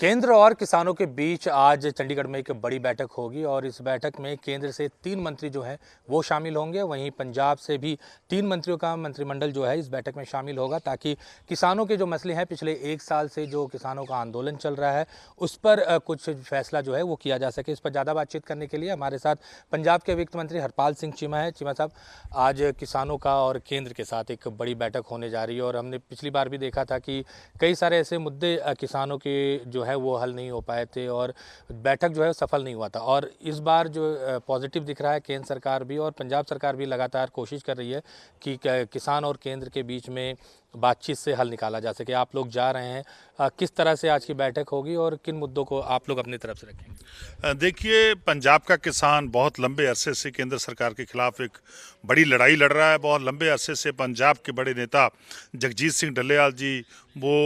केंद्र और किसानों के बीच आज चंडीगढ़ में एक बड़ी बैठक होगी और इस बैठक में केंद्र से 3 मंत्री जो हैं वो शामिल होंगे। वहीं पंजाब से भी 3 मंत्रियों का मंत्रिमंडल जो है इस बैठक में शामिल होगा ताकि किसानों के जो मसले हैं पिछले 1 साल से जो किसानों का आंदोलन चल रहा है उस पर कुछ फैसला जो है वो किया जा सके। इस पर ज़्यादा बातचीत करने के लिए हमारे साथ पंजाब के वित्त मंत्री हरपाल सिंह चीमा है। चीमा साहब, आज किसानों का और केंद्र के साथ एक बड़ी बैठक होने जा रही है और हमने पिछली बार भी देखा था कि कई सारे ऐसे मुद्दे किसानों के जो है वो हल नहीं हो पाए थे और बैठक जो है सफल नहीं हुआ था। और इस बार जो पॉजिटिव दिख रहा है, केंद्र सरकार भी और पंजाब सरकार भी लगातार कोशिश कर रही है कि किसान और केंद्र के बीच में बातचीत से हल निकाला जा सके। आप लोग जा रहे हैं, किस तरह से आज की बैठक होगी और किन मुद्दों को आप लोग अपनी तरफ से रखेंगे? देखिए, पंजाब का किसान बहुत लंबे अरसे से केंद्र सरकार के खिलाफ एक बड़ी लड़ाई लड़ रहा है। बहुत लंबे अरसे से पंजाब के बड़े नेता जगजीत सिंह डल्लेयाल जी वो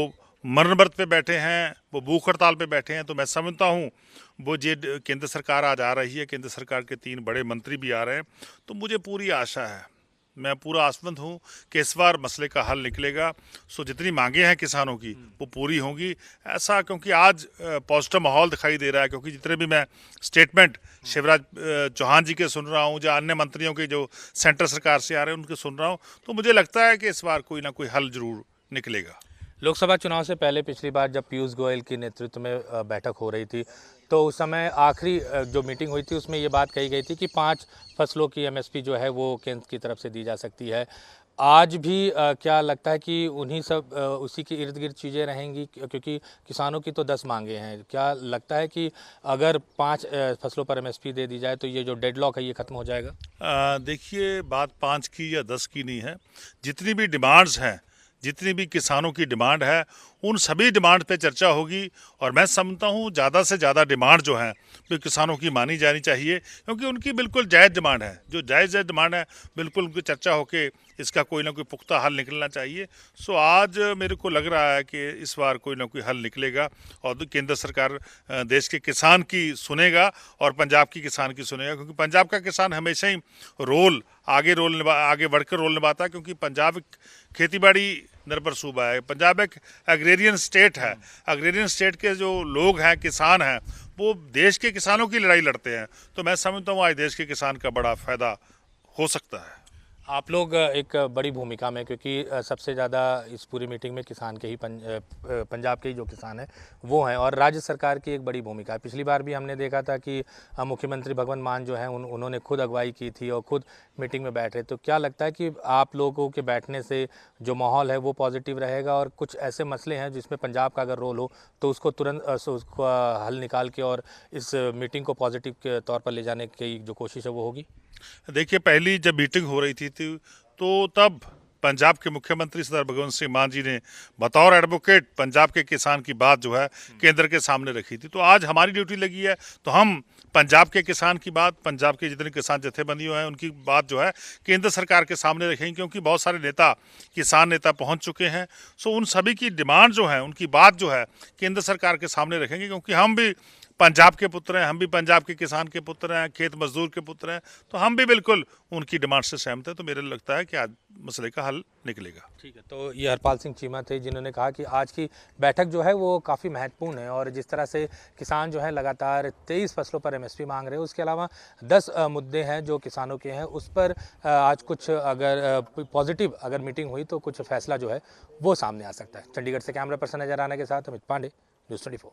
मरण व्रत पे बैठे हैं, वो भूख हड़ताल पे बैठे हैं। तो मैं समझता हूँ वो जे केंद्र सरकार आज आ रही है, केंद्र सरकार के 3 बड़े मंत्री भी आ रहे हैं, तो मुझे पूरी आशा है, मैं पूरा आश्वस्त हूँ कि इस बार मसले का हल निकलेगा। सो जितनी मांगे हैं किसानों की वो पूरी होंगी। ऐसा क्योंकि आज पॉजिटिव माहौल दिखाई दे रहा है, क्योंकि जितने भी मैं स्टेटमेंट शिवराज चौहान जी के सुन रहा हूँ या अन्य मंत्रियों के जो सेंटर सरकार से आ रहे हैं उनके सुन रहा हूँ, तो मुझे लगता है कि इस बार कोई ना कोई हल जरूर निकलेगा। लोकसभा चुनाव से पहले पिछली बार जब पीयूष गोयल की नेतृत्व में बैठक हो रही थी तो उस समय आखिरी जो मीटिंग हुई थी उसमें ये बात कही गई थी कि 5 फसलों की एमएसपी जो है वो केंद्र की तरफ से दी जा सकती है। आज भी क्या लगता है कि उन्हीं सब उसी के इर्द गिर्द चीज़ें रहेंगी, क्योंकि किसानों की तो 10 मांगे हैं? क्या लगता है कि अगर 5 फसलों पर एमएसपी दे दी जाए तो ये जो डेडलॉक है ये खत्म हो जाएगा? देखिए, बात 5 की या 10 की नहीं है। जितनी भी डिमांड्स हैं, जितनी भी किसानों की डिमांड है, उन सभी डिमांड पे चर्चा होगी। और मैं समझता हूँ ज़्यादा से ज़्यादा डिमांड जो है वो किसानों की मानी जानी चाहिए, क्योंकि उनकी बिल्कुल जायज़ डिमांड है। जो जायज़ डिमांड है बिल्कुल उनकी चर्चा होके इसका कोई ना कोई पुख्ता हल निकलना चाहिए। सो आज मेरे को लग रहा है कि इस बार कोई ना कोई हल निकलेगा और केंद्र सरकार देश के किसान की सुनेगा और पंजाब की किसान की सुनेगा, क्योंकि पंजाब का किसान हमेशा ही आगे बढ़कर रोल निभाता है, क्योंकि पंजाब एक खेतीबाड़ी निर्भर सूबा है। पंजाब एक एग्रेरियन स्टेट है। एग्रेरियन स्टेट के जो लोग हैं, किसान हैं, वो देश के किसानों की लड़ाई लड़ते हैं। तो मैं समझता हूँ आज देश के किसान का बड़ा फायदा हो सकता है। आप लोग एक बड़ी भूमिका में, क्योंकि सबसे ज़्यादा इस पूरी मीटिंग में किसान के ही पंजाब के ही जो किसान हैं वो हैं और राज्य सरकार की एक बड़ी भूमिका है। पिछली बार भी हमने देखा था कि मुख्यमंत्री भगवंत मान जो हैं उन्होंने खुद अगुवाई की थी और खुद मीटिंग में बैठ रहे। तो क्या लगता है कि आप लोगों के बैठने से जो माहौल है वो पॉजिटिव रहेगा और कुछ ऐसे मसले हैं जिसमें पंजाब का अगर रोल हो तो उसको तुरंत उसको हल निकाल के और इस मीटिंग को पॉजिटिव के तौर पर ले जाने की जो कोशिश है वो होगी? देखिए, पहली जब मीटिंग हो रही थी तो तब पंजाब के मुख्यमंत्री सरदार भगवंत सिंह मान जी ने बतौर एडवोकेट पंजाब के किसान की बात जो है केंद्र के सामने रखी थी। तो आज हमारी ड्यूटी लगी है, तो हम पंजाब के किसान की बात, पंजाब के जितने किसान जथेबंदियों हैं उनकी बात जो है केंद्र सरकार के सामने रखेंगे, क्योंकि बहुत सारे नेता, किसान नेता पहुंच चुके हैं। सो उन सभी की डिमांड जो है, उनकी बात जो है केंद्र सरकार के सामने रखेंगे, क्योंकि हम भी पंजाब के पुत्र हैं, हम भी पंजाब के किसान के पुत्र हैं, खेत मजदूर के पुत्र हैं। तो हम भी बिल्कुल उनकी डिमांड से सहमत हैं। तो मेरे लगता है कि आज मसले का हल निकलेगा। ठीक है, तो ये हरपाल सिंह चीमा थे जिन्होंने कहा कि आज की बैठक जो है वो काफ़ी महत्वपूर्ण है और जिस तरह से किसान जो है लगातार 23 फसलों पर एमएसपी मांग रहे हैं, उसके अलावा 10 मुद्दे हैं जो किसानों के हैं, उस पर आज कुछ अगर पॉजिटिव अगर मीटिंग हुई तो कुछ फैसला जो है वो सामने आ सकता है। चंडीगढ़ से कैमरा पर्सन नजर आने के साथ अमित पांडे, न्यूज़ 24।